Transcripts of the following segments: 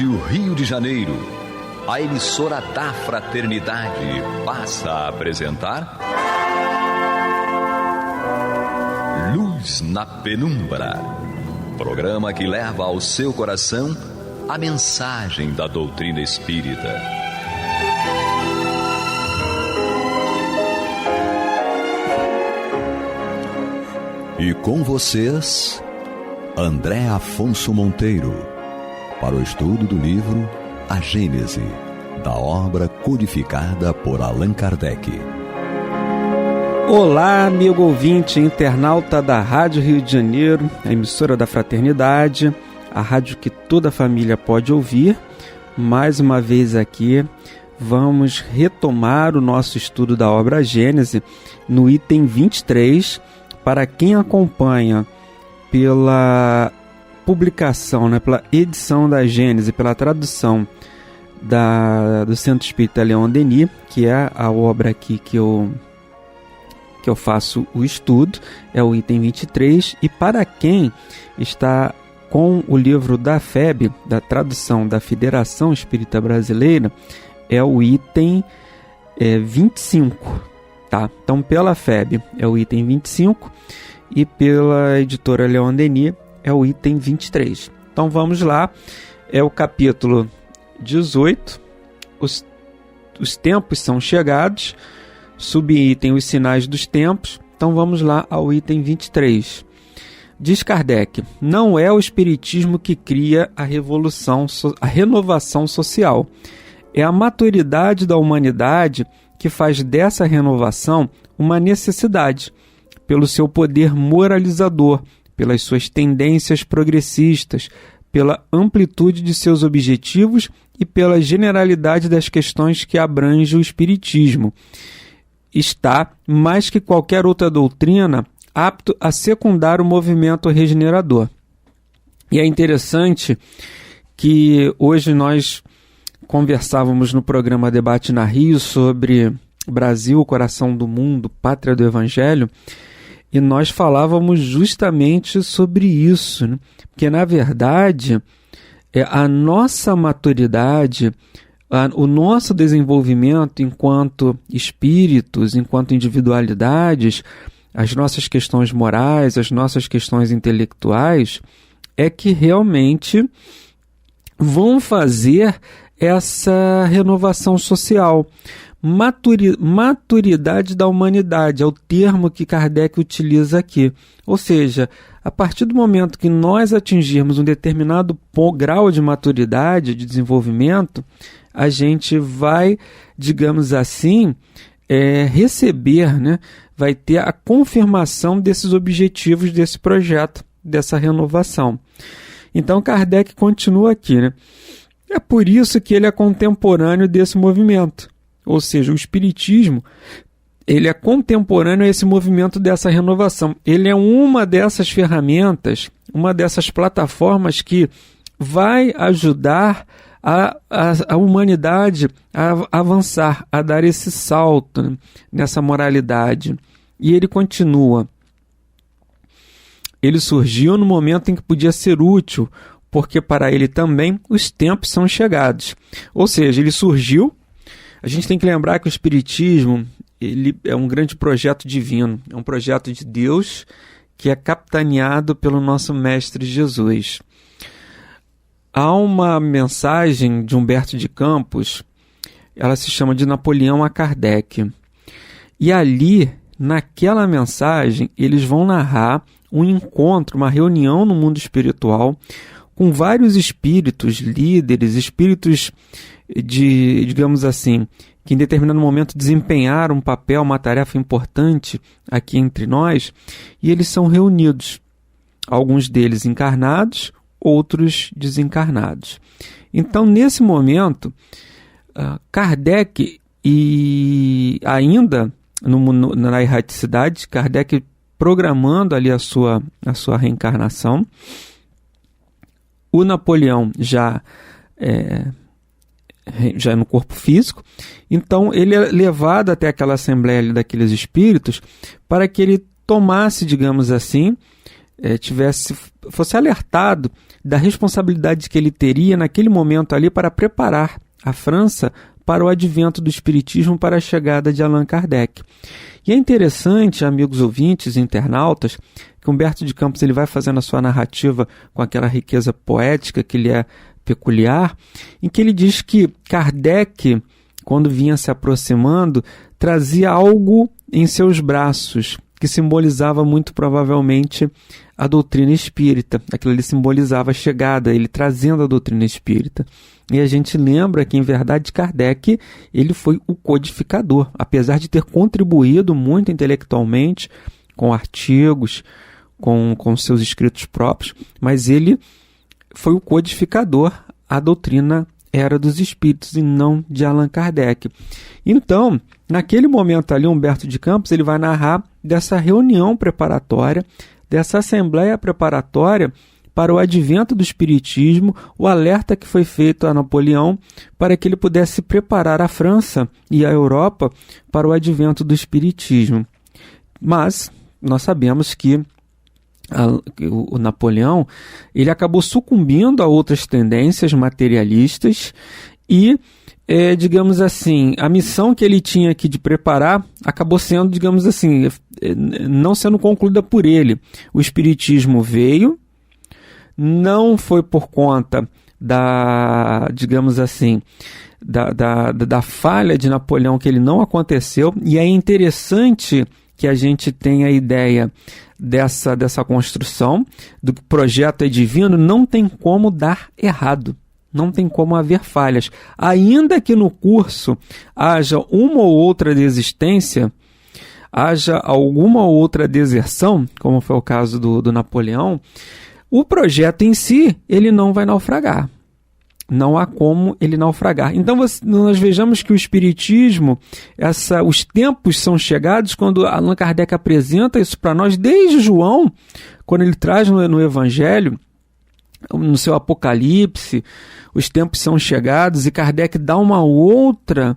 Rádio Rio de Janeiro, a emissora da Fraternidade, passa a apresentar Luz na Penumbra, programa que leva ao seu coração a mensagem da doutrina espírita. E com vocês, André Afonso Monteiro, para o estudo do livro A Gênese, da obra codificada por Allan Kardec. Olá, amigo ouvinte, internauta da Rádio Rio de Janeiro, a emissora da Fraternidade, a rádio que toda a família pode ouvir. Mais uma vez aqui, vamos retomar o nosso estudo da obra A Gênese no item 23. Para quem acompanha pela publicação, pela edição da Gênese, pela tradução do Centro Espírita Leon Denis, que é a obra aqui que eu faço o estudo, é o item 23. E para quem está com o livro da FEB, da tradução da Federação Espírita Brasileira, é o item 25. Tá? Então, pela FEB é o item 25 e pela editora Leon Denis é o item 23. Então, vamos lá. É o capítulo 18. Os tempos são chegados. Subitem os sinais dos tempos. Então, vamos lá ao item 23. Diz Kardec: não é o espiritismo que cria a renovação social. É a maturidade da humanidade que faz dessa renovação uma necessidade, pelo seu poder moralizador, pelas suas tendências progressistas, pela amplitude de seus objetivos e pela generalidade das questões que abrange o espiritismo. Está, mais que qualquer outra doutrina, apto a secundar o movimento regenerador. E é interessante que hoje nós conversávamos no programa Debate na Rio sobre Brasil, coração do mundo, pátria do Evangelho, e nós falávamos justamente sobre isso, né? Porque, na verdade, a nossa maturidade, o nosso desenvolvimento enquanto espíritos, enquanto individualidades, as nossas questões morais, as nossas questões intelectuais, é que realmente vão fazer essa renovação social. Maturidade da humanidade é o termo que Kardec utiliza aqui. Ou seja, a partir do momento que nós atingirmos um determinado grau de maturidade, de desenvolvimento, a gente vai, digamos assim, receber, vai ter a confirmação desses objetivos desse projeto, dessa renovação. Então Kardec continua aqui, É por isso que ele é contemporâneo desse movimento. Ou seja, o espiritismo, ele é contemporâneo a esse movimento dessa renovação. Ele é uma dessas ferramentas, uma dessas plataformas que vai ajudar a humanidade a avançar, a dar esse salto nessa moralidade. E ele continua. Ele surgiu no momento em que podia ser útil, porque para ele também os tempos são chegados. Ou seja, ele surgiu. A gente tem que lembrar que o Espiritismo ele é um grande projeto divino, é um projeto de Deus que é capitaneado pelo nosso Mestre Jesus. Há uma mensagem de Humberto de Campos, ela se chama de Napoleão a Kardec. E ali, naquela mensagem, eles vão narrar um encontro, uma reunião no mundo espiritual, com vários espíritos, líderes, espíritos digamos assim, que em determinado momento desempenharam um papel, uma tarefa importante aqui entre nós, e eles são reunidos, alguns deles encarnados, outros desencarnados. Então, nesse momento, Kardec, e ainda na erraticidade, Kardec programando ali a sua reencarnação, o Napoleão já no corpo físico, então ele é levado até aquela assembleia daqueles espíritos para que ele tomasse, digamos assim, fosse alertado da responsabilidade que ele teria naquele momento ali para preparar a França para o advento do Espiritismo, para a chegada de Allan Kardec. E é interessante, amigos ouvintes, internautas, que Humberto de Campos ele vai fazendo a sua narrativa com aquela riqueza poética que lhe é peculiar, em que ele diz que Kardec, quando vinha se aproximando, trazia algo em seus braços, que simbolizava muito provavelmente a doutrina espírita. Aquilo ali simbolizava a chegada, ele trazendo a doutrina espírita. E a gente lembra que, em verdade, Kardec ele foi o codificador, apesar de ter contribuído muito intelectualmente com artigos, com seus escritos próprios, mas ele foi o codificador. A doutrina era dos espíritos e não de Allan Kardec. Então, naquele momento ali, Humberto de Campos ele vai narrar dessa reunião preparatória, dessa assembleia preparatória para o advento do Espiritismo, o alerta que foi feito a Napoleão para que ele pudesse preparar a França e a Europa para o advento do Espiritismo. Mas nós sabemos que o Napoleão ele acabou sucumbindo a outras tendências materialistas e, digamos assim, a missão que ele tinha aqui de preparar acabou sendo, digamos assim, não sendo concluída por ele. O Espiritismo veio, não foi por conta da, digamos assim, da falha de Napoleão que ele não aconteceu, e é interessante que a gente tenha a ideia dessa construção, do que o projeto é divino, não tem como dar errado, não tem como haver falhas. Ainda que no curso haja uma ou outra desistência, haja alguma outra deserção, como foi o caso do Napoleão, o projeto em si, ele não vai naufragar. Não há como ele naufragar. Então nós vejamos que o Espiritismo, os tempos são chegados quando Allan Kardec apresenta isso para nós, desde João, quando ele traz no Evangelho, no seu Apocalipse, os tempos são chegados, e Kardec dá uma outra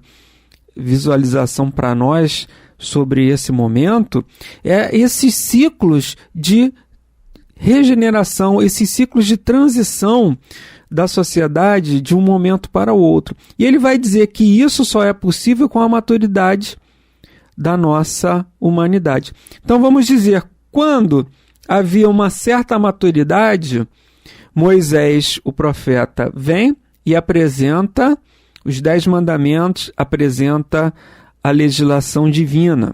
visualização para nós sobre esse momento, esses ciclos de regeneração, esses ciclos de transição da sociedade de um momento para o outro. E ele vai dizer que isso só é possível com a maturidade da nossa humanidade. Então vamos dizer, quando havia uma certa maturidade, Moisés, o profeta, vem e apresenta os 10 mandamentos, apresenta a legislação divina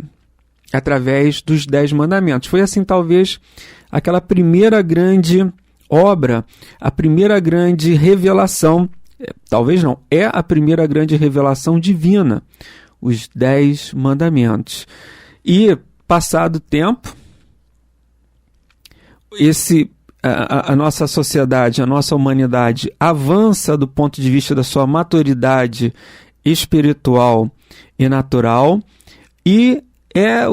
através dos 10 mandamentos. Foi assim, talvez, aquela primeira grande obra, a primeira grande revelação, talvez não, é a primeira grande revelação divina, os 10 mandamentos. E, passado o tempo, a nossa sociedade, a nossa humanidade avança do ponto de vista da sua maturidade espiritual e natural, e é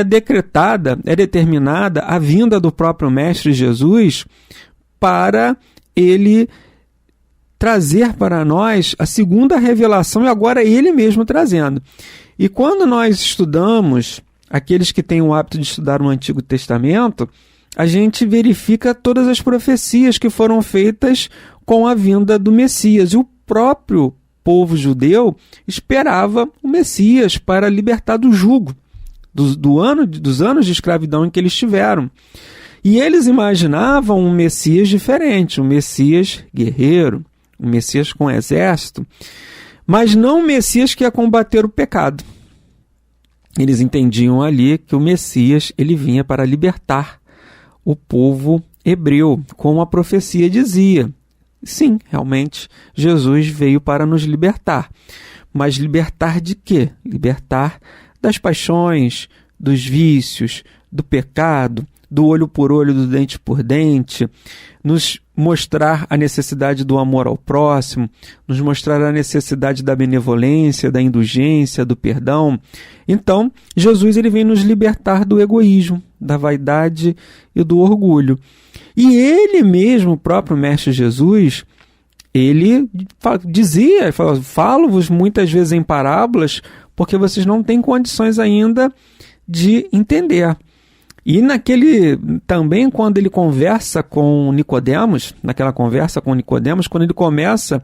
decretada, é determinada a vinda do próprio Mestre Jesus para ele trazer para nós a segunda revelação, e agora ele mesmo trazendo. E quando nós estudamos, aqueles que têm o hábito de estudar o Antigo Testamento, a gente verifica todas as profecias que foram feitas com a vinda do Messias. E o próprio povo judeu esperava o Messias para libertar do jugo, dos anos de escravidão em que eles tiveram. E eles imaginavam um Messias diferente, um Messias guerreiro, um Messias com exército, mas não um Messias que ia combater o pecado. Eles entendiam ali que o Messias ele vinha para libertar o povo hebreu, como a profecia dizia. Sim, realmente, Jesus veio para nos libertar. Mas libertar de quê? Libertar das paixões, dos vícios, do pecado, do olho por olho, do dente por dente, nos mostrar a necessidade do amor ao próximo, nos mostrar a necessidade da benevolência, da indulgência, do perdão. Então, Jesus ele vem nos libertar do egoísmo, da vaidade e do orgulho. E ele mesmo, o próprio Mestre Jesus, ele dizia, falo-vos muitas vezes em parábolas, porque vocês não têm condições ainda de entender. E também quando ele conversa com Nicodemos, naquela conversa com Nicodemos, quando ele começa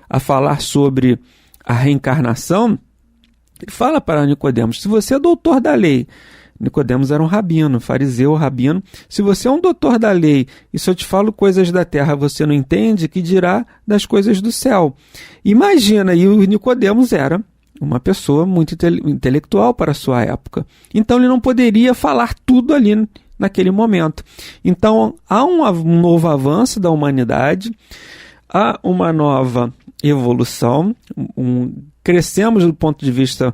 a falar sobre a reencarnação, ele fala para Nicodemos: se você é doutor da lei, Nicodemos era um rabino, fariseu, rabino, se você é um doutor da lei e se eu te falo coisas da terra você não entende, que dirá das coisas do céu? Imagina, e o Nicodemos era uma pessoa muito intelectual para a sua época. Então ele não poderia falar tudo ali naquele momento. Então há um novo avanço da humanidade, há uma nova evolução, crescemos do ponto de vista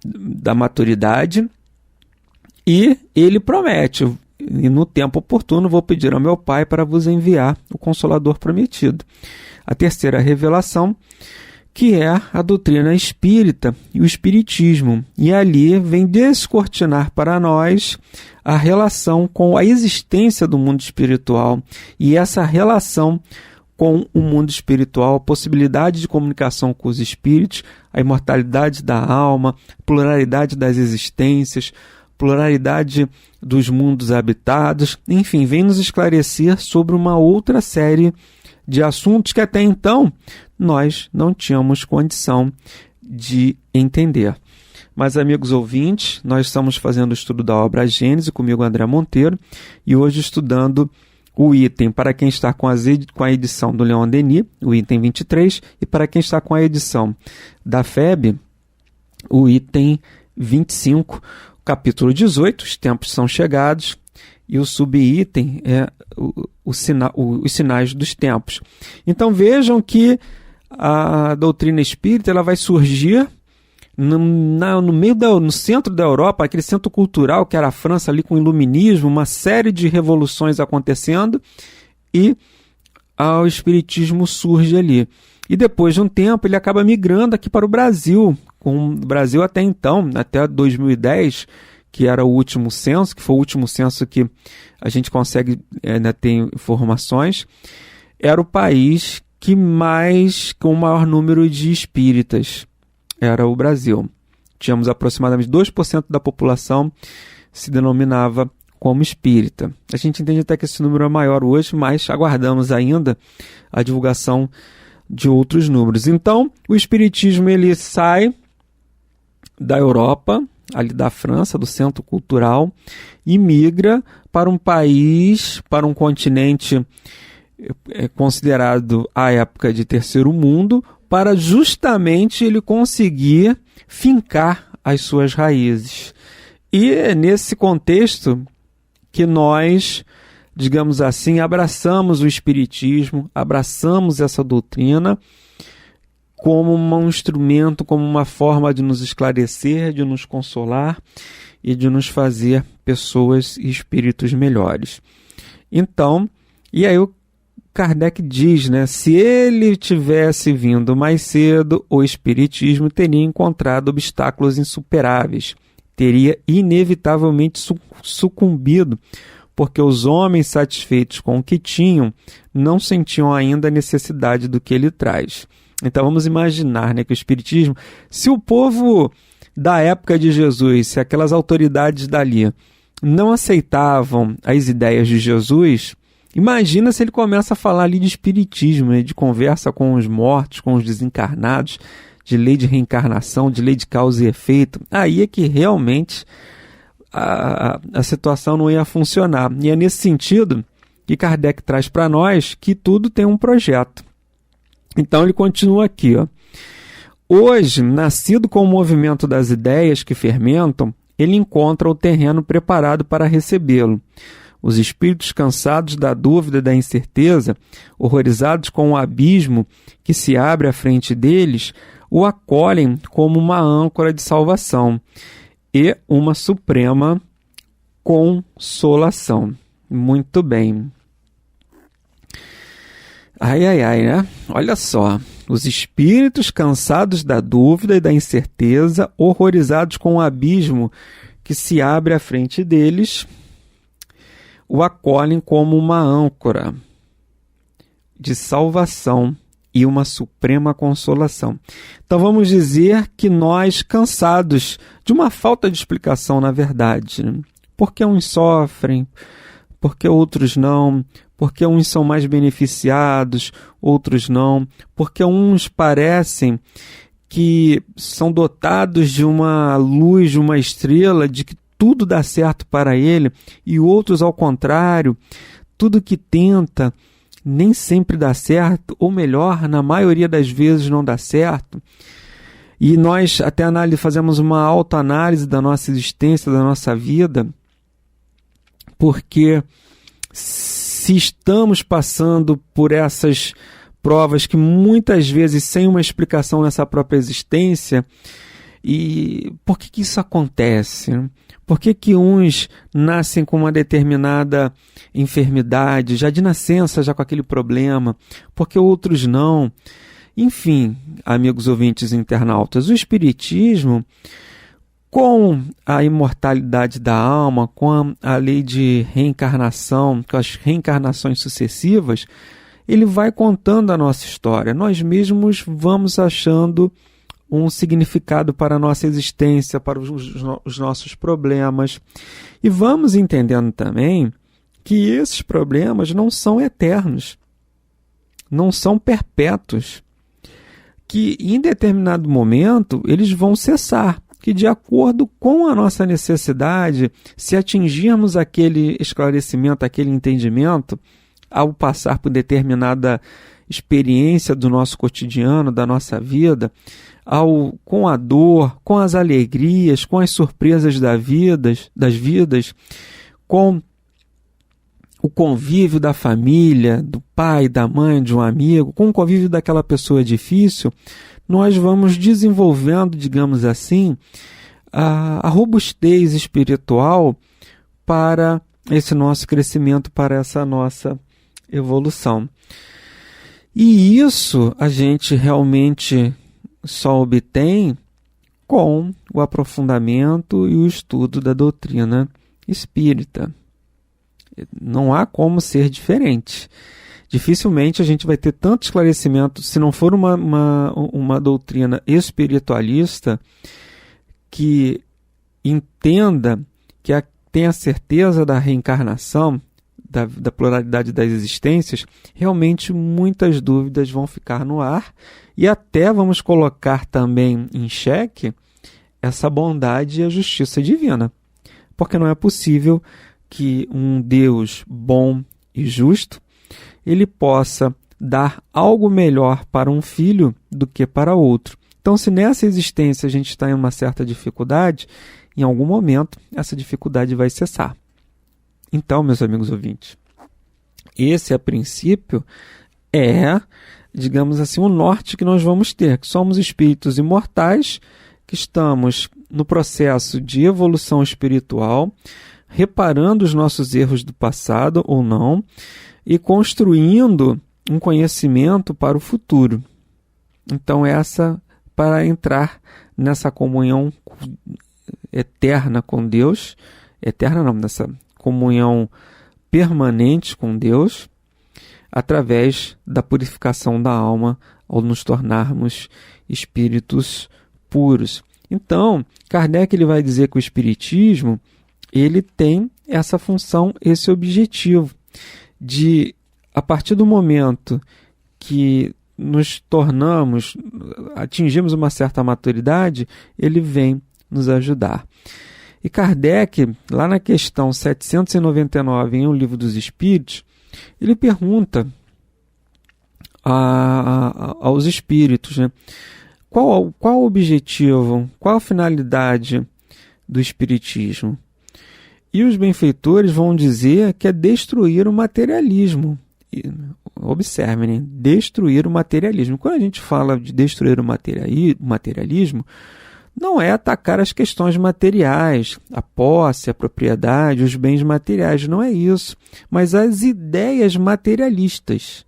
da maturidade, e ele promete: e no tempo oportuno vou pedir ao meu Pai para vos enviar o Consolador prometido. A terceira revelação, que é a doutrina espírita e o espiritismo. E ali vem descortinar para nós a relação com a existência do mundo espiritual e essa relação com o mundo espiritual, a possibilidade de comunicação com os espíritos, a imortalidade da alma, pluralidade das existências, pluralidade dos mundos habitados, enfim, vem nos esclarecer sobre uma outra série de assuntos que até então nós não tínhamos condição de entender. Mas, amigos ouvintes, nós estamos fazendo o estudo da obra Gênese, comigo André Monteiro, e hoje estudando o item, para quem está com a edição do Leon Denis, o item 23, e para quem está com a edição da FEB, o item 25, capítulo 18, os tempos são chegados, e o subitem é os sinais dos tempos. Então vejam que a doutrina espírita ela vai surgir no centro da Europa, aquele centro cultural que era a França ali com o iluminismo, uma série de revoluções acontecendo, e o espiritismo surge ali. E depois de um tempo ele acaba migrando aqui para o Brasil, com o Brasil até então, até 2010, que era o último censo, que foi o último censo que a gente consegue ter informações, era o país com o maior número de espíritas, era o Brasil. Tínhamos aproximadamente 2% da população se denominava como espírita. A gente entende até que esse número é maior hoje, mas aguardamos ainda a divulgação de outros números. Então, o espiritismo ele sai da Europa, ali da França, do centro cultural, e migra para um país, para um continente considerado à época de terceiro mundo, para justamente ele conseguir fincar as suas raízes. E é nesse contexto que nós, digamos assim, abraçamos o espiritismo, abraçamos essa doutrina como um instrumento, como uma forma de nos esclarecer, de nos consolar e de nos fazer pessoas e espíritos melhores. Então, e aí o Kardec diz, se ele tivesse vindo mais cedo, o espiritismo teria encontrado obstáculos insuperáveis, teria inevitavelmente sucumbido, porque os homens satisfeitos com o que tinham não sentiam ainda a necessidade do que ele traz. Então vamos imaginar que o espiritismo, se o povo da época de Jesus, se aquelas autoridades dali não aceitavam as ideias de Jesus, imagina se ele começa a falar ali de espiritismo, de conversa com os mortos, com os desencarnados, de lei de reencarnação, de lei de causa e efeito. Aí é que realmente a situação não ia funcionar. E é nesse sentido que Kardec traz para nós que tudo tem um projeto. Então ele continua aqui. Hoje, nascido com o movimento das ideias que fermentam, ele encontra o terreno preparado para recebê-lo. Os espíritos cansados da dúvida e da incerteza, horrorizados com o abismo que se abre à frente deles, o acolhem como uma âncora de salvação e uma suprema consolação. Muito bem. Né? Olha só. Os espíritos cansados da dúvida e da incerteza, horrorizados com o abismo que se abre à frente deles, o acolhem como uma âncora de salvação e uma suprema consolação. Então vamos dizer que nós, cansados de uma falta de explicação na verdade, Por que uns sofrem? Por que outros não? Por que uns são mais beneficiados, outros não? Por que uns parecem que são dotados de uma luz, de uma estrela, de que tudo dá certo para ele, e outros, ao contrário, tudo que tenta nem sempre dá certo, ou melhor, na maioria das vezes não dá certo. E nós até fazemos uma autoanálise da nossa existência, da nossa vida, porque se estamos passando por essas provas que muitas vezes sem uma explicação nessa própria existência, e por que isso acontece? Por que uns nascem com uma determinada enfermidade, já de nascença, já com aquele problema? Por que outros não? Enfim, amigos ouvintes e internautas, o Espiritismo, com a imortalidade da alma, com a lei de reencarnação, com as reencarnações sucessivas, ele vai contando a nossa história. Nós mesmos vamos achando um significado para a nossa existência, para os nossos problemas. E vamos entendendo também que esses problemas não são eternos, não são perpétuos, que em determinado momento eles vão cessar, que de acordo com a nossa necessidade, se atingirmos aquele esclarecimento, aquele entendimento, ao passar por determinada experiência do nosso cotidiano, da nossa vida, com a dor, com as alegrias, com as surpresas das vidas, com o convívio da família, do pai, da mãe, de um amigo, com o convívio daquela pessoa difícil, nós vamos desenvolvendo, digamos assim, a robustez espiritual para esse nosso crescimento, para essa nossa evolução. E isso a gente realmente só obtém com o aprofundamento e o estudo da doutrina espírita. Não há como ser diferente. Dificilmente a gente vai ter tanto esclarecimento, se não for uma doutrina espiritualista que entenda, que tenha certeza da reencarnação, da pluralidade das existências, realmente muitas dúvidas vão ficar no ar e até vamos colocar também em xeque essa bondade e a justiça divina. Porque não é possível que um Deus bom e justo ele possa dar algo melhor para um filho do que para outro. Então, se nessa existência a gente está em uma certa dificuldade, em algum momento essa dificuldade vai cessar. Então, meus amigos ouvintes, esse a princípio é, digamos assim, o norte que nós vamos ter, que somos espíritos imortais, que estamos no processo de evolução espiritual, reparando os nossos erros do passado ou não, e construindo um conhecimento para o futuro. Então, para entrar nessa comunhão eterna com Deus, nessa comunhão permanente com Deus, através da purificação da alma, ao nos tornarmos espíritos puros. Então, Kardec ele vai dizer que o Espiritismo ele tem essa função, esse objetivo, de, a partir do momento que nos atingimos uma certa maturidade, ele vem nos ajudar. E Kardec, lá na questão 799, em O Livro dos Espíritos, ele pergunta aos espíritos, né, qual o objetivo, qual a finalidade do espiritismo? E os benfeitores vão dizer que é destruir o materialismo. Observem, né? Destruir o materialismo. Quando a gente fala de destruir o materialismo, não é atacar as questões materiais, a posse, a propriedade, os bens materiais, não é isso. Mas as ideias materialistas,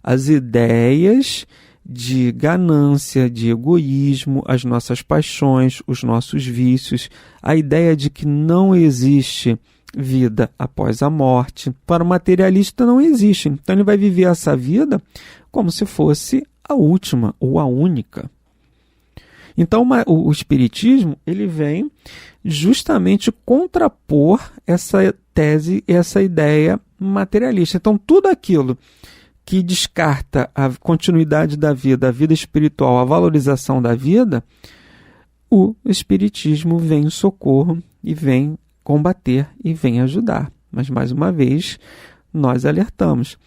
as ideias de ganância, de egoísmo, as nossas paixões, os nossos vícios, a ideia de que não existe vida após a morte. Para o materialista não existe. Então ele vai viver essa vida como se fosse a última ou a única. Então o Espiritismo ele vem justamente contrapor essa tese, essa ideia materialista. Então tudo aquilo que descarta a continuidade da vida, a vida espiritual, a valorização da vida, o Espiritismo vem em socorro e vem combater e vem ajudar. Mas, mais uma vez, nós alertamos.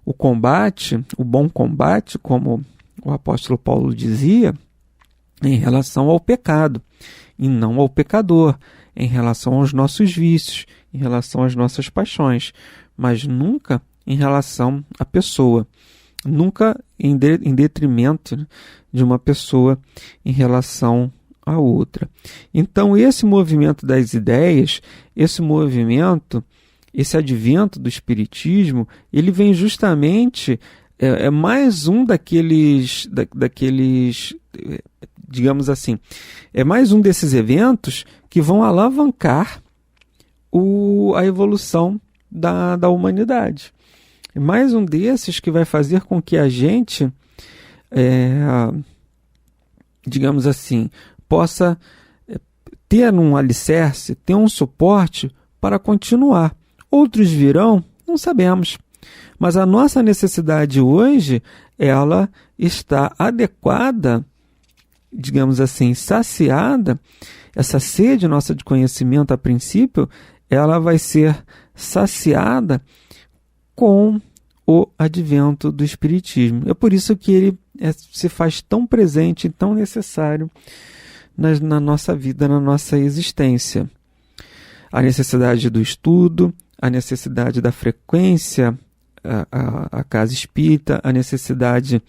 O combate, o bom combate, como o apóstolo Paulo dizia, em relação ao pecado, e não ao pecador, em relação aos nossos vícios, em relação às nossas paixões, mas nunca em relação à pessoa, nunca em detrimento de uma pessoa em relação a outra. Então, esse movimento das ideias, esse movimento, esse advento do Espiritismo, ele vem justamente, é mais um daqueles, digamos assim, é mais um desses eventos que vão alavancar a evolução da humanidade. É mais um desses que vai fazer com que a gente, digamos assim, possa ter um alicerce, ter um suporte para continuar. Outros virão, não sabemos. Mas a nossa necessidade hoje, ela está adequada, digamos assim, saciada. Essa sede nossa de conhecimento, a princípio, ela vai ser saciada com o advento do Espiritismo. É por isso que ele se faz tão presente e tão necessário na nossa vida, na nossa existência. A necessidade do estudo, a necessidade da frequência à casa espírita, a necessidade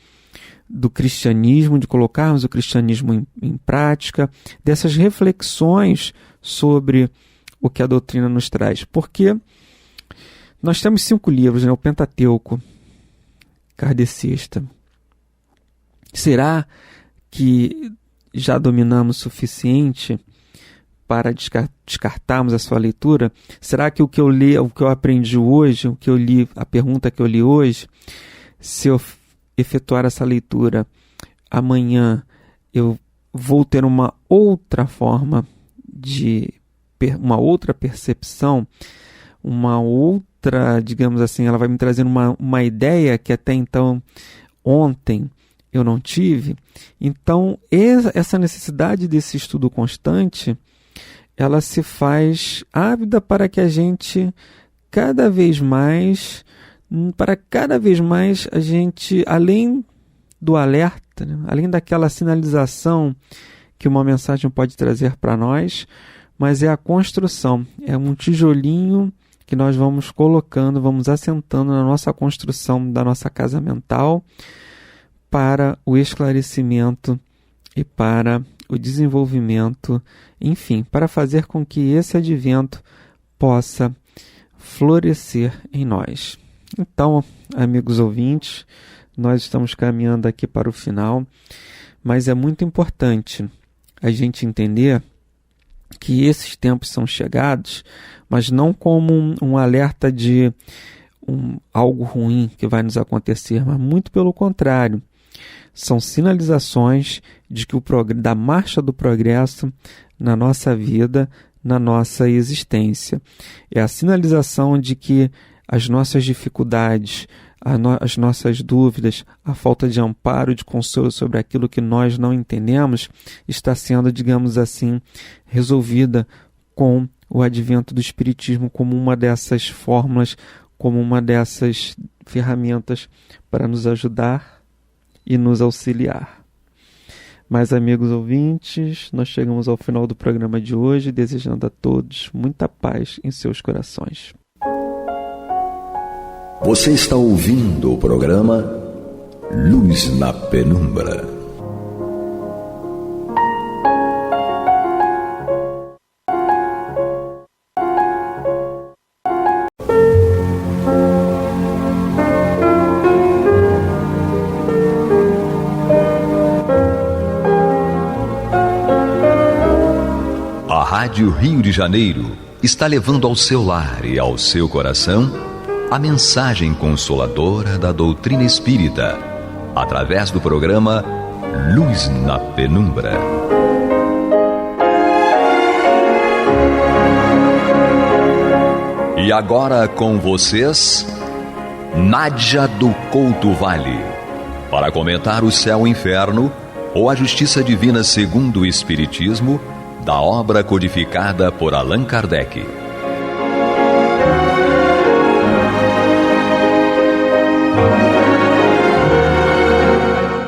do cristianismo, de colocarmos o cristianismo em prática, dessas reflexões sobre o que a doutrina nos traz. Porque nós temos 5 livros, o Pentateuco kardecista. Será que já dominamos o suficiente para descartarmos a sua leitura? Será que o que eu li, o que eu aprendi hoje, o que eu li, a pergunta que eu li hoje, se eu efetuar essa leitura amanhã, eu vou ter uma outra forma uma outra percepção, uma outra, digamos assim, ela vai me trazer uma ideia que até então, ontem, eu não tive? Então, essa necessidade desse estudo constante, ela se faz ávida para que a gente, cada vez mais a gente, além do alerta, né, além daquela sinalização que uma mensagem pode trazer para nós, mas é a construção, é um tijolinho que nós vamos colocando, vamos assentando na nossa construção da nossa casa mental, para o esclarecimento e para o desenvolvimento, enfim, para fazer com que esse advento possa florescer em nós. Então, amigos ouvintes, nós estamos caminhando aqui para o final, mas é muito importante a gente entender que esses tempos são chegados, mas não como um alerta de algo ruim que vai nos acontecer, mas muito pelo contrário. São sinalizações de que da marcha do progresso na nossa vida, na nossa existência. É a sinalização de que as nossas dificuldades, as nossas dúvidas, a falta de amparo, de consolo sobre aquilo que nós não entendemos, está sendo, digamos assim, resolvida com o advento do Espiritismo como uma dessas fórmulas, como uma dessas ferramentas para nos ajudar e nos auxiliar. Mas, amigos ouvintes, nós chegamos ao final do programa de hoje, desejando a todos muita paz em seus corações. Você está ouvindo o programa Luz na Penumbra. Rádio Rio de Janeiro está levando ao seu lar e ao seu coração a mensagem consoladora da doutrina espírita, através do programa Luz na penumbra. E agora com vocês, Nádia do Couto Vale, para comentar o Céu e Inferno ou a Justiça Divina segundo o Espiritismo, da obra codificada por Allan Kardec.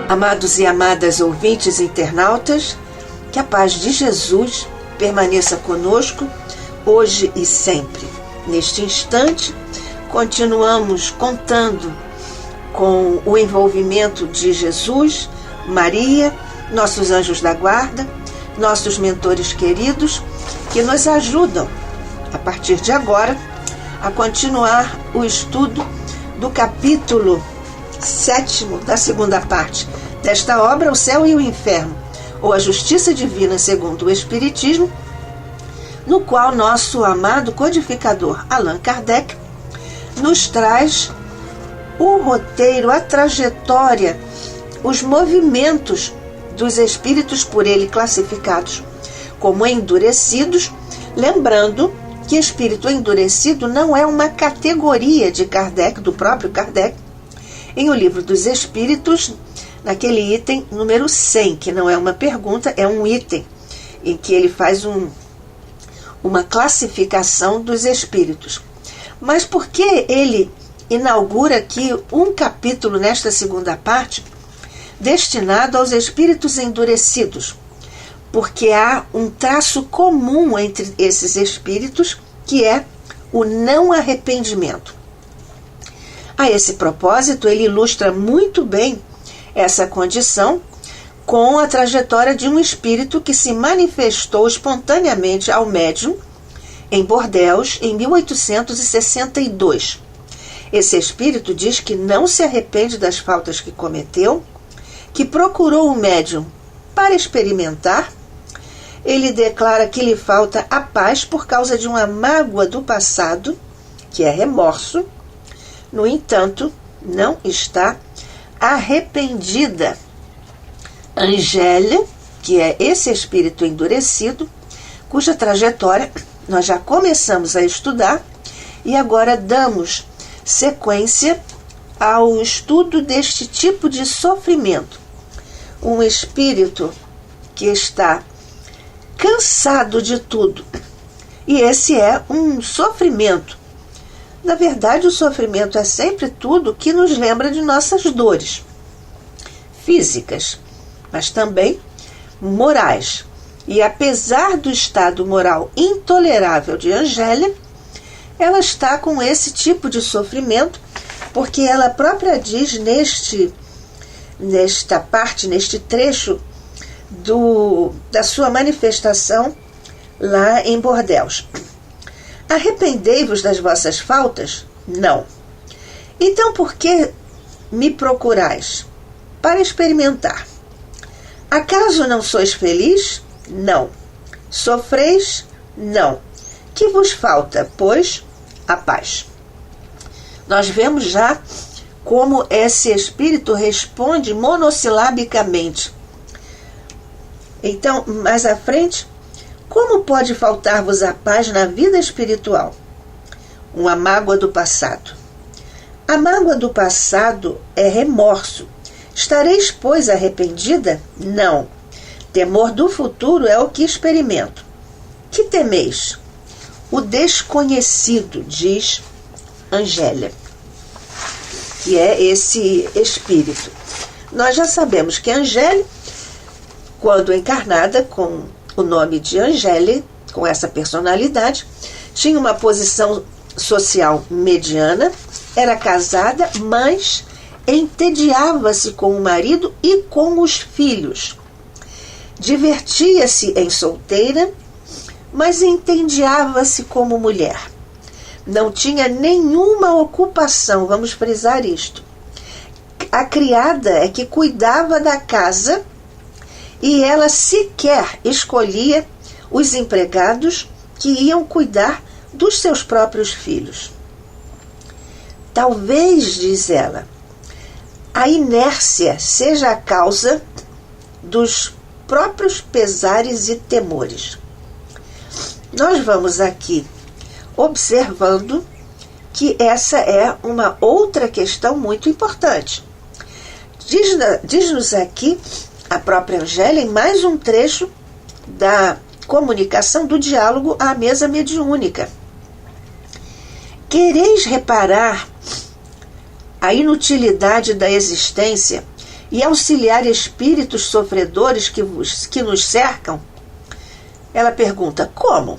Amados e amadas ouvintes internautas, que a paz de Jesus permaneça conosco hoje e sempre. Neste instante, continuamos contando com o envolvimento de Jesus, Maria, nossos anjos da guarda, nossos mentores queridos, que nos ajudam, a partir de agora, a continuar o estudo do capítulo 7º da segunda parte desta obra, O Céu e o Inferno, ou a Justiça Divina segundo o Espiritismo, no qual nosso amado codificador Allan Kardec nos traz o roteiro, a trajetória, os movimentos dos espíritos por ele classificados como endurecidos, lembrando que espírito endurecido não é uma categoria de Kardec, do próprio Kardec, em O Livro dos Espíritos, naquele item número 100, que não é uma pergunta, é um item, em que ele faz uma classificação dos espíritos. Mas por que ele inaugura aqui um capítulo nesta segunda parte destinado aos espíritos endurecidos? Porque há um traço comum entre esses espíritos, que é o não arrependimento. A esse propósito, ele ilustra muito bem essa condição com a trajetória de um espírito que se manifestou espontaneamente ao médium em Bordeaux em 1862. Esse espírito diz que não se arrepende das faltas que cometeu, que procurou o médium para experimentar. Ele declara que lhe falta a paz por causa de uma mágoa do passado, que é remorso. No entanto, não está arrependida. Angélia, que é esse espírito endurecido, cuja trajetória nós já começamos a estudar e agora damos sequência ao estudo deste tipo de sofrimento. Um espírito que está cansado de tudo. E esse é um sofrimento. Na verdade, o sofrimento é sempre tudo que nos lembra de nossas dores físicas, mas também morais. E apesar do estado moral intolerável de Angélia, ela está com esse tipo de sofrimento, porque ela própria diz nesta parte, neste trecho da sua manifestação lá em Bordeaux: arrependei-vos das vossas faltas? Não. Então por que me procurais? Para experimentar. Acaso não sois feliz? Não. Sofreis? Não. Que vos falta, pois? A paz. Nós vemos já como esse espírito responde monossilabicamente. Então, mais à frente, como pode faltar-vos a paz na vida espiritual? Uma mágoa do passado. A mágoa do passado é remorso. Estareis, pois, arrependida? Não. Temor do futuro é o que experimento. Que temeis? O desconhecido, diz Angélia, que é esse espírito. Nós já sabemos que Angélia, quando encarnada com o nome de Angélia, com essa personalidade, tinha uma posição social mediana, era casada, mas entediava-se com o marido e com os filhos. Divertia-se em solteira, mas entediava-se como mulher. Não tinha nenhuma ocupação, vamos frisar isto. A criada é que cuidava da casa e ela sequer escolhia os empregados que iam cuidar dos seus próprios filhos. Talvez, diz ela, a inércia seja a causa dos próprios pesares e temores. Nós vamos aqui observando que essa é uma outra questão muito importante. Diz-nos aqui a própria Angélia, em mais um trecho da comunicação do diálogo à mesa mediúnica. Quereis reparar a inutilidade da existência e auxiliar espíritos sofredores que nos cercam? Ela pergunta, como?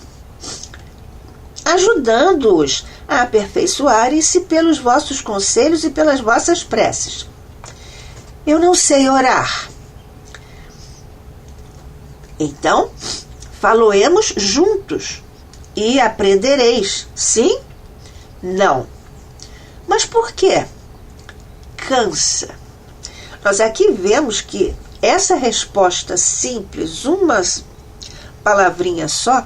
Ajudando-os a aperfeiçoarem-se pelos vossos conselhos e pelas vossas preces. Eu não sei orar. Então, faloemos juntos e aprendereis. Sim? Não. Mas por quê? Cansa. Nós aqui vemos que essa resposta simples, umas palavrinhas só,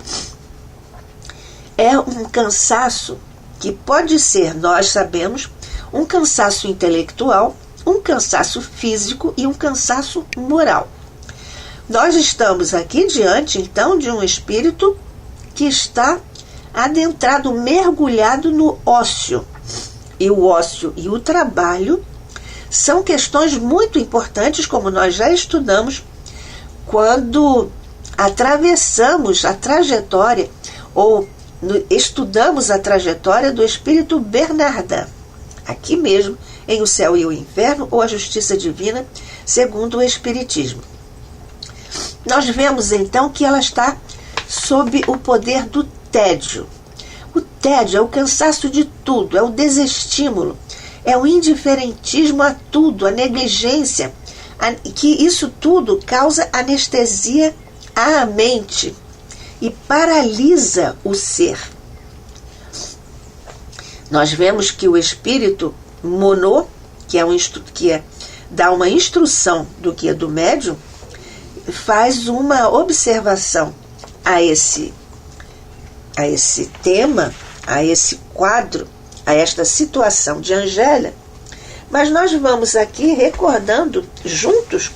é um cansaço que pode ser, nós sabemos, um cansaço intelectual, um cansaço físico e um cansaço moral. Nós estamos aqui diante, então, de um espírito que está adentrado, mergulhado no ócio. E o ócio e o trabalho são questões muito importantes, como nós já estudamos, quando atravessamos a trajetória ou estudamos a trajetória do espírito Bernardin, aqui mesmo em O Céu e o Inferno, ou A Justiça Divina, segundo o Espiritismo. Nós vemos então que ela está sob o poder do tédio. O tédio é o cansaço de tudo, é o desestímulo, é o indiferentismo a tudo, a negligência, que isso tudo causa anestesia à mente e paralisa o ser. Nós vemos que o espírito Monod, que dá uma instrução do guia do médium, faz uma observação a esse tema, a esse quadro, a esta situação de Angélia, mas nós vamos aqui recordando juntos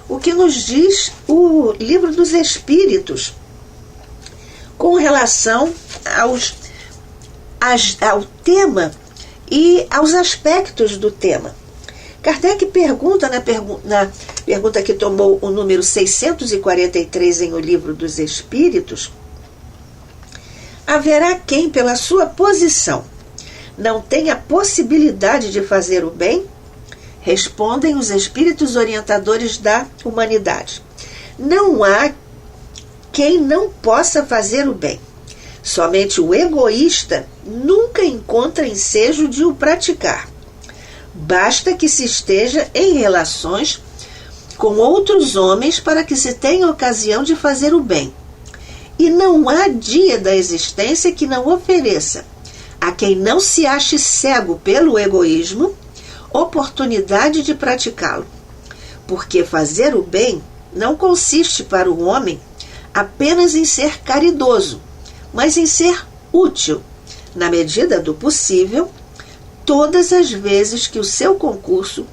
o que nos diz o Livro dos Espíritos com relação ao tema e aos aspectos do tema. Kardec pergunta na pergunta que tomou o número 643 em O Livro dos Espíritos: haverá quem, pela sua posição, não tenha possibilidade de fazer o bem? Respondem os espíritos orientadores da humanidade: não há quem não possa fazer o bem. Somente o egoísta nunca encontra ensejo de o praticar. Basta que se esteja em relações com outros homens para que se tenha ocasião de fazer o bem. E não há dia da existência que não ofereça a quem não se ache cego pelo egoísmo oportunidade de praticá-lo. Porque fazer o bem não consiste para o homem apenas em ser caridoso, mas em ser útil, na medida do possível, todas as vezes que o seu concurso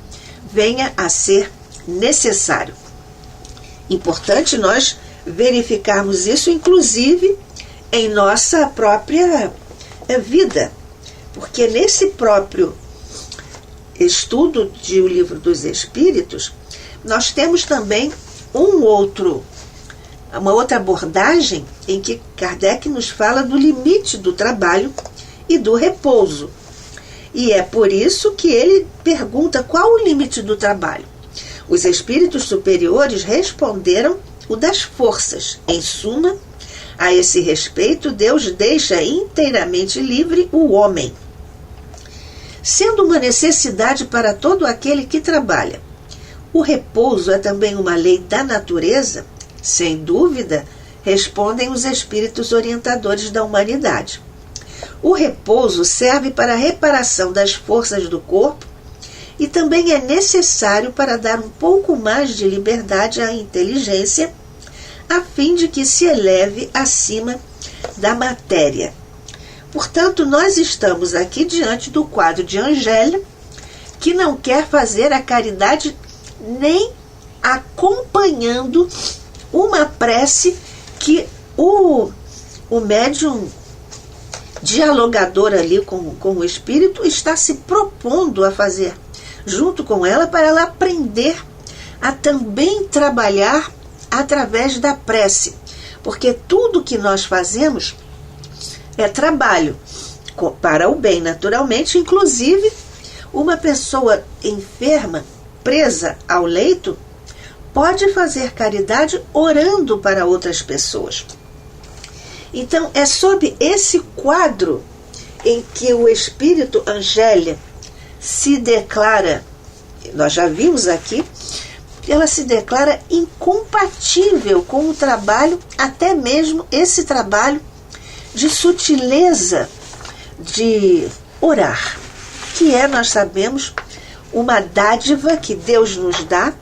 venha a ser necessário. Importante nós verificarmos isso, inclusive, em nossa própria vida, porque nesse próprio estudo de O Livro dos Espíritos, nós temos também uma outra abordagem em que Kardec nos fala do limite do trabalho e do repouso. E é por isso que ele pergunta qual o limite do trabalho. Os espíritos superiores responderam o das forças. Em suma, a esse respeito, Deus deixa inteiramente livre o homem, sendo uma necessidade para todo aquele que trabalha. O repouso é também uma lei da natureza? Sem dúvida, respondem os espíritos orientadores da humanidade. O repouso serve para a reparação das forças do corpo e também é necessário para dar um pouco mais de liberdade à inteligência, a fim de que se eleve acima da matéria. Portanto, nós estamos aqui diante do quadro de Angélia, que não quer fazer a caridade nem acompanhando uma prece que o médium dialogador ali com o espírito está se propondo a fazer junto com ela, para ela aprender a também trabalhar através da prece, porque tudo que nós fazemos é trabalho para o bem, naturalmente. Inclusive, uma pessoa enferma, presa ao leito, pode fazer caridade orando para outras pessoas. Então, é sob esse quadro em que o espírito Angélia se declara, nós já vimos aqui, ela se declara incompatível com o trabalho, até mesmo esse trabalho de sutileza de orar, que é, nós sabemos, uma dádiva que Deus nos dá,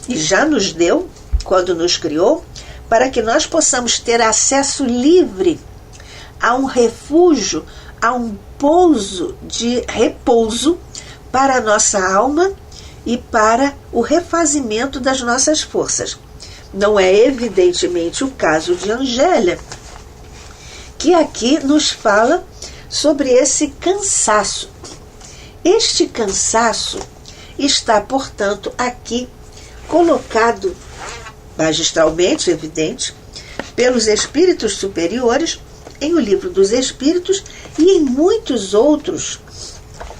e já nos deu quando nos criou, para que nós possamos ter acesso livre a um refúgio, a um pouso de repouso para a nossa alma e para o refazimento das nossas forças. Não é evidentemente o caso de Angélia, que aqui nos fala sobre esse cansaço. Este cansaço está, portanto, aqui colocado magistralmente, evidente, pelos espíritos superiores em O Livro dos Espíritos e em muitos outros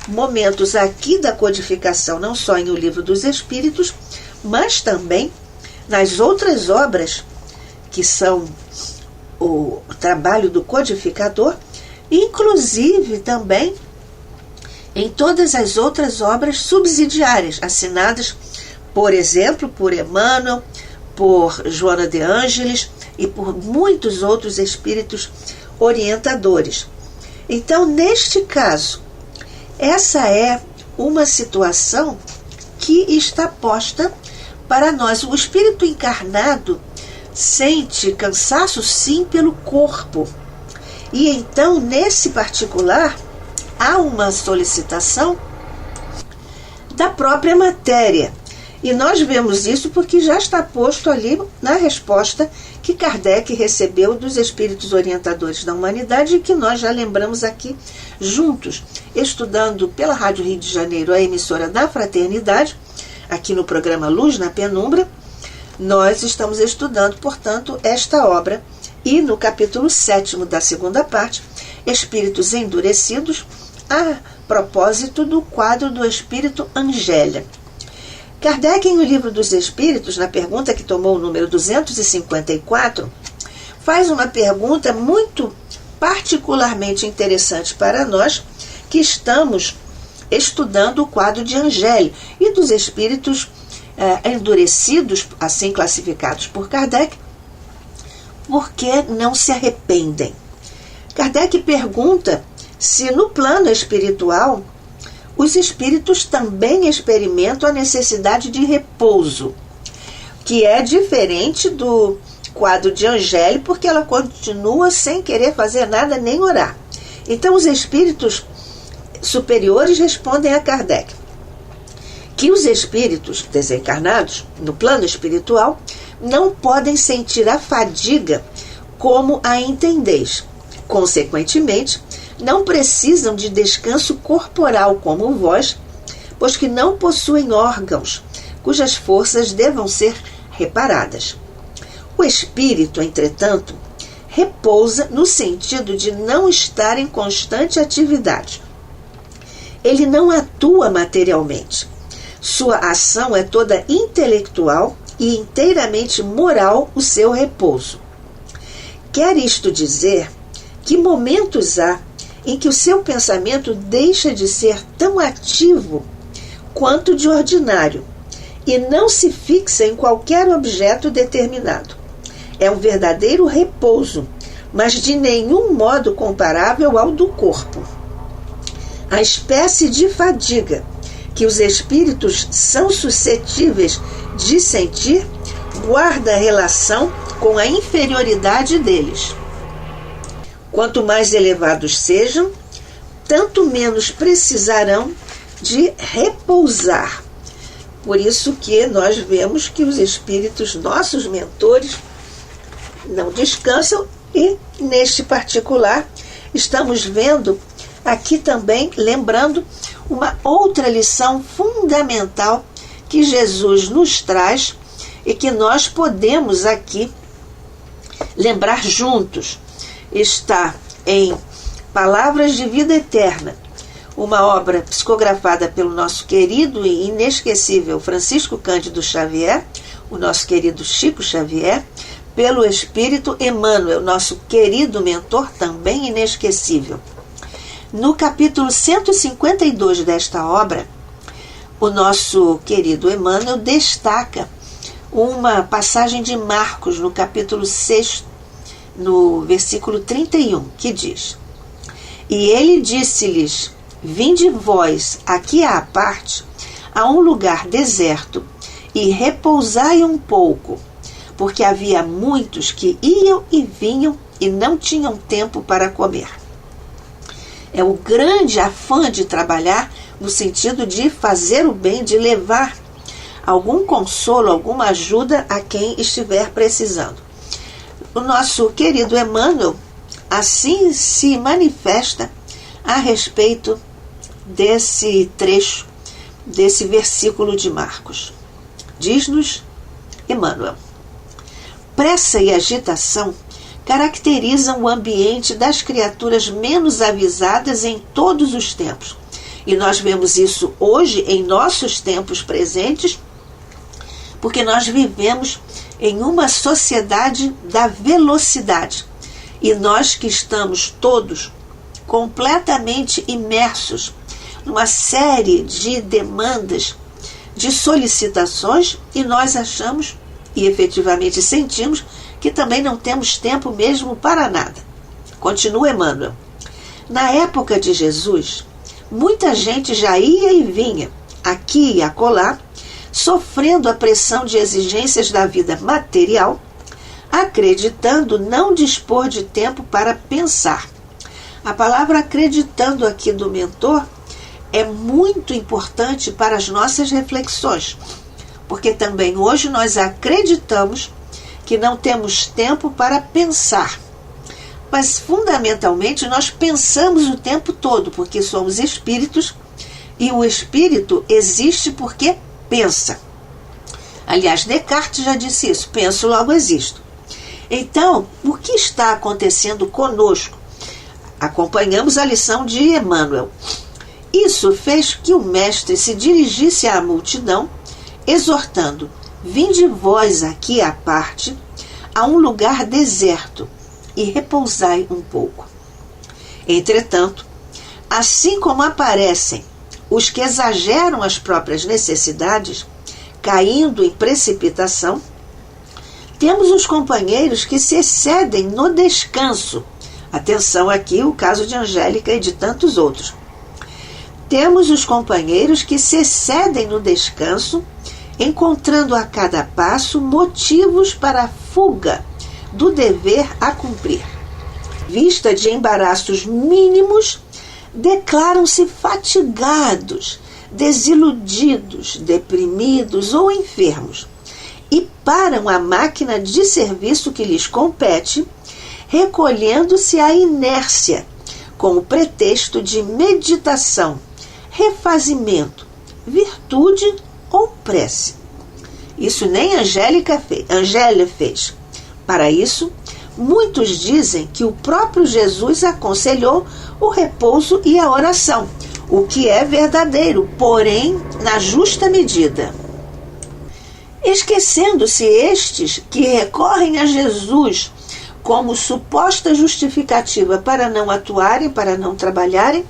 momentos aqui da codificação, não só em O Livro dos Espíritos, mas também nas outras obras que são o trabalho do codificador, inclusive também em todas as outras obras subsidiárias, assinadas, por exemplo, por Emmanuel, por Joana de Ângeles e por muitos outros espíritos orientadores. Então, neste caso, essa é uma situação que está posta para nós. O espírito encarnado sente cansaço, sim, pelo corpo. E então, nesse particular, há uma solicitação da própria matéria. E nós vemos isso porque já está posto ali na resposta que Kardec recebeu dos espíritos orientadores da humanidade e que nós já lembramos aqui juntos, estudando pela Rádio Rio de Janeiro, a emissora da Fraternidade, aqui no programa Luz na Penumbra. Nós estamos estudando, portanto, esta obra e no capítulo 7º da segunda parte, Espíritos Endurecidos, a propósito do quadro do Espírito Angélia. Kardec, em O Livro dos Espíritos, na pergunta que tomou o número 254, faz uma pergunta muito particularmente interessante para nós que estamos estudando o quadro de Angélia e dos espíritos endurecidos, assim classificados por Kardec, porque não se arrependem. Kardec pergunta se no plano espiritual os espíritos também experimentam a necessidade de repouso, que é diferente do quadro de Angélia, porque ela continua sem querer fazer nada nem orar. Então os espíritos superiores respondem a Kardec que os espíritos desencarnados no plano espiritual não podem sentir a fadiga como a entendeis. Consequentemente, não precisam de descanso corporal como vós, pois que não possuem órgãos cujas forças devam ser reparadas. O espírito, entretanto, repousa no sentido de não estar em constante atividade. Ele não atua materialmente. Sua ação é toda intelectual e inteiramente moral o seu repouso. Quer isto dizer que momentos há em que o seu pensamento deixa de ser tão ativo quanto de ordinário e não se fixa em qualquer objeto determinado. É um verdadeiro repouso, mas de nenhum modo comparável ao do corpo. A espécie de fadiga que os espíritos são suscetíveis de sentir guarda relação com a inferioridade deles. Quanto mais elevados sejam, tanto menos precisarão de repousar, Por isso que nós vemos que os espíritos, nossos mentores, não descansam, e neste particular estamos vendo aqui também, lembrando uma outra lição fundamental que Jesus nos traz e que nós podemos aqui lembrar juntos. Está em Palavras de Vida Eterna, uma obra psicografada pelo nosso querido e inesquecível Francisco Cândido Xavier, o nosso querido Chico Xavier, pelo Espírito Emmanuel, nosso querido mentor, também inesquecível. No capítulo 152 desta obra, o nosso querido Emmanuel destaca uma passagem de Marcos, no capítulo 6, no versículo 31, que diz: E ele disse-lhes: Vinde vós aqui à parte, a um lugar deserto, e repousai um pouco, porque havia muitos que iam e vinham e não tinham tempo para comer. É o grande afã de trabalhar no sentido de fazer o bem, de levar algum consolo, alguma ajuda a quem estiver precisando. O nosso querido Emmanuel assim se manifesta a respeito desse trecho, desse versículo de Marcos. Diz-nos Emmanuel: pressa e agitação caracterizam o ambiente das criaturas menos avisadas em todos os tempos. E nós vemos isso hoje em nossos tempos presentes, porque nós vivemos em uma sociedade da velocidade. E nós que estamos todos completamente imersos numa série de demandas, de solicitações, e nós achamos, e efetivamente sentimos, que também não temos tempo mesmo para nada. Continua Emmanuel: na época de Jesus, muita gente já ia e vinha, aqui e acolá, sofrendo a pressão de exigências da vida material, acreditando não dispor de tempo para pensar. A palavra acreditando aqui do mentor é muito importante para as nossas reflexões, porque também hoje nós acreditamos que não temos tempo para pensar. Mas, fundamentalmente, nós pensamos o tempo todo, porque somos espíritos, e o espírito existe porque pensa. Aliás, Descartes já disse isso: penso, logo existo. Então, o que está acontecendo conosco? Acompanhamos a lição de Emmanuel. Isso fez que o mestre se dirigisse à multidão, exortando: vinde vós aqui à parte, a um lugar deserto, e repousai um pouco. Entretanto, assim como aparecem os que exageram as próprias necessidades, caindo em precipitação, temos os companheiros que se excedem no descanso. Atenção aqui, o caso de Angélica e de tantos outros. Temos os companheiros que se excedem no descanso, encontrando a cada passo motivos para a fuga do dever a cumprir. Vista de embaraços mínimos, declaram-se fatigados, desiludidos, deprimidos ou enfermos, e param a máquina de serviço que lhes compete, recolhendo-se à inércia, com o pretexto de meditação, refazimento, virtude ou prece. Isso nem Angélica fez. Para isso, muitos dizem que o próprio Jesus aconselhou o repouso e a oração, o que é verdadeiro, porém na justa medida. Esquecendo-se estes que recorrem a Jesus como suposta justificativa para não atuarem, para não trabalharem,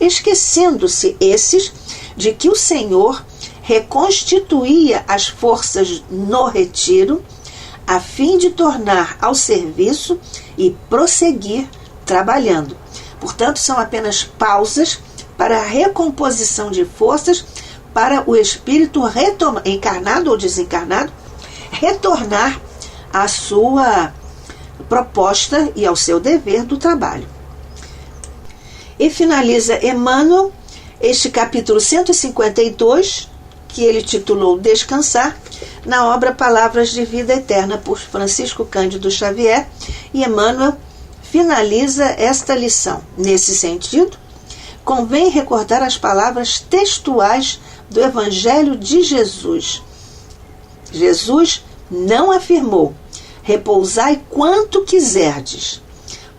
esquecendo-se esses de que o Senhor reconstituía as forças no retiro, a fim de tornar ao serviço e prosseguir trabalhando. Portanto, são apenas pausas para a recomposição de forças para o espírito encarnado ou desencarnado retornar à sua proposta e ao seu dever do trabalho. E finaliza Emmanuel este capítulo 152, que ele titulou Descansar, na obra Palavras de Vida Eterna, por Francisco Cândido Xavier, e Emmanuel finaliza esta lição. Nesse sentido, convém recordar as palavras textuais do Evangelho de Jesus. Jesus não afirmou: repousai quanto quiserdes,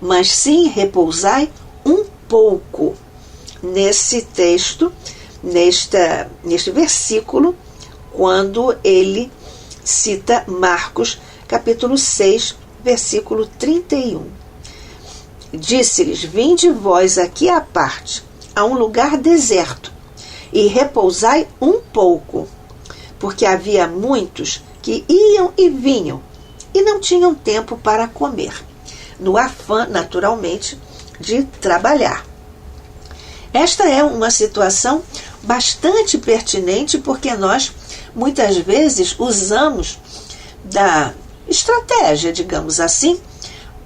mas sim repousai um pouco. Nesse texto, neste versículo, quando ele cita Marcos, capítulo 6, versículo 31. Disse-lhes: vinde vós aqui à parte, a um lugar deserto, e repousai um pouco, porque havia muitos que iam e vinham, e não tinham tempo para comer, no afã, naturalmente, de trabalhar. Esta é uma situação bastante pertinente, porque nós, muitas vezes, usamos da estratégia, digamos assim,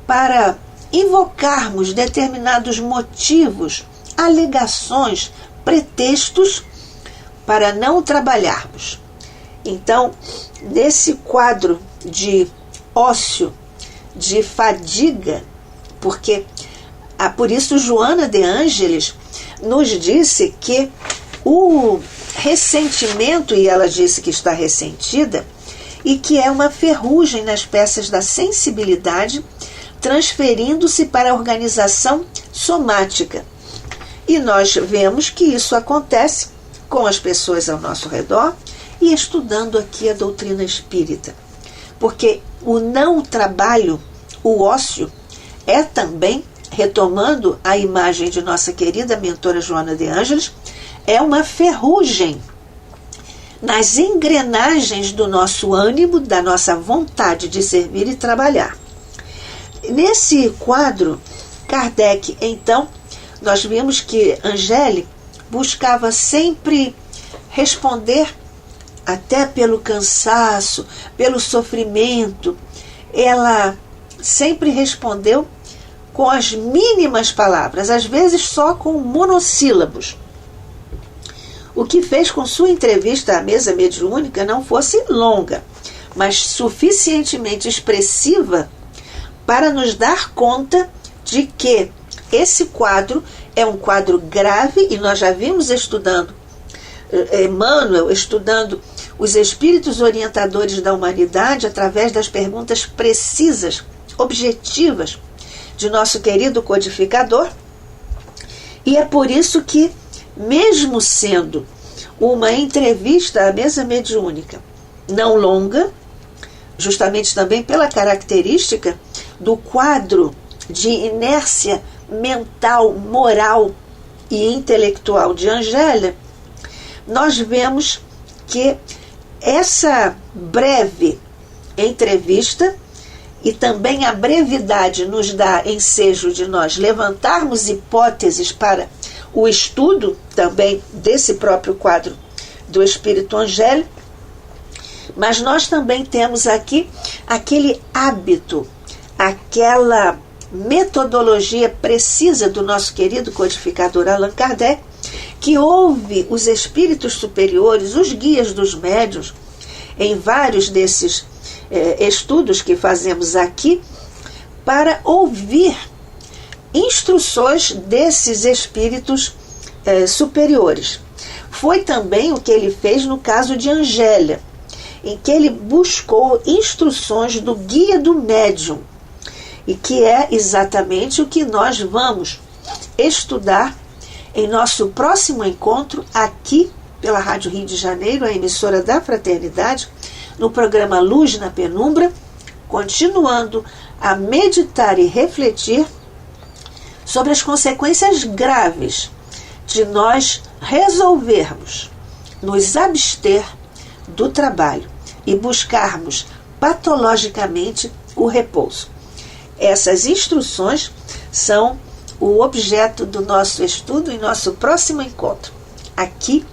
para invocarmos determinados motivos, alegações, pretextos para não trabalharmos. Então, nesse quadro de ócio, de fadiga, porque por isso Joana de Ângeles nos disse que o ressentimento, e ela disse que está ressentida, e que é uma ferrugem nas peças da sensibilidade, transferindo-se para a organização somática. E nós vemos que isso acontece com as pessoas ao nosso redor e estudando aqui a doutrina espírita. Porque o não trabalho, o ócio, é também, retomando a imagem de nossa querida mentora Joana de Ângeles, é uma ferrugem nas engrenagens do nosso ânimo, da nossa vontade de servir e trabalhar. Nesse quadro, Kardec, então, nós vimos que Angéle buscava sempre responder, até pelo cansaço, pelo sofrimento. Ela sempre respondeu com as mínimas palavras, às vezes só com monossílabos. O que fez com sua entrevista à mesa mediúnica não fosse longa, mas suficientemente expressiva para nos dar conta de que esse quadro é um quadro grave, e nós já vimos estudando Emmanuel, estudando os espíritos orientadores da humanidade através das perguntas precisas, objetivas de nosso querido codificador. E é por isso que, mesmo sendo uma entrevista à mesa mediúnica não longa, justamente também pela característica do quadro de inércia mental, moral e intelectual de Angéle, nós vemos que essa breve entrevista e também a brevidade nos dá ensejo de nós levantarmos hipóteses para o estudo também desse próprio quadro do Espírito Angéle, mas nós também temos aqui aquele hábito, aquela metodologia precisa do nosso querido codificador Allan Kardec, que ouve os espíritos superiores, os guias dos médiuns, em vários desses estudos que fazemos aqui, para ouvir instruções desses espíritos superiores. Foi também o que ele fez no caso de Angélia, em que ele buscou instruções do guia do médium, e que é exatamente o que nós vamos estudar em nosso próximo encontro aqui pela Rádio Rio de Janeiro, a emissora da Fraternidade, no programa Luz na Penumbra, continuando a meditar e refletir sobre as consequências graves de nós resolvermos nos abster do trabalho e buscarmos patologicamente o repouso. Essas instruções são o objeto do nosso estudo em nosso próximo encontro, aqui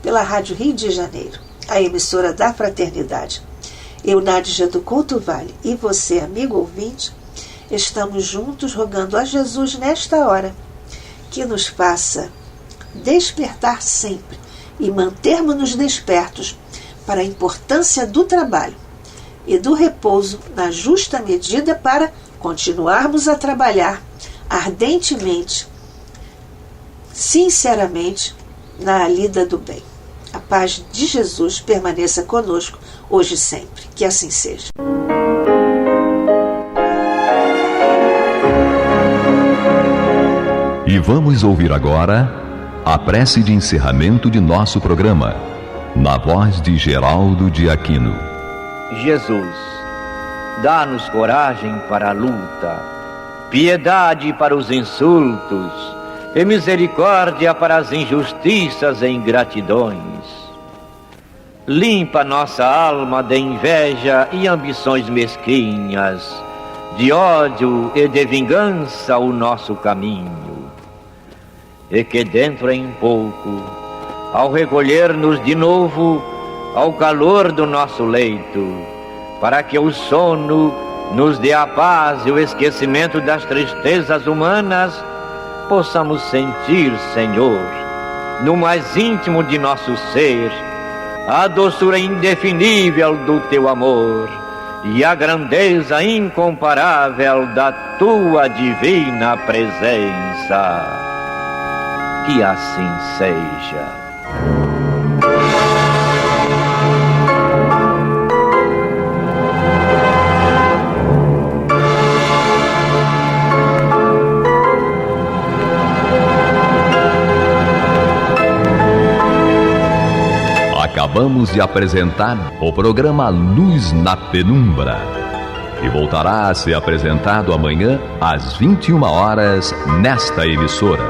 pela Rádio Rio de Janeiro, a emissora da Fraternidade. Eu, Nádia do Couto Vale, e você, amigo ouvinte, estamos juntos rogando a Jesus nesta hora que nos faça despertar sempre e mantermos-nos despertos para a importância do trabalho e do repouso na justa medida para continuarmos a trabalhar ardentemente, sinceramente, na lida do bem. A paz de Jesus permaneça conosco hoje e sempre. Que assim seja. E vamos ouvir agora a prece de encerramento de nosso programa, na voz de Geraldo de Aquino. Jesus, dá-nos coragem para a luta, piedade para os insultos e misericórdia para as injustiças e ingratidões. Limpa nossa alma de inveja e ambições mesquinhas, de ódio e de vingança o nosso caminho. E que dentro em pouco, ao recolher-nos de novo ao calor do nosso leito, para que o sono nos dê a paz e o esquecimento das tristezas humanas, possamos sentir, Senhor, no mais íntimo de nosso ser, a doçura indefinível do Teu amor e a grandeza incomparável da Tua divina presença. Que assim seja. Acabamos de apresentar o programa Luz na Penumbra, que voltará a ser apresentado amanhã às 21 horas nesta emissora.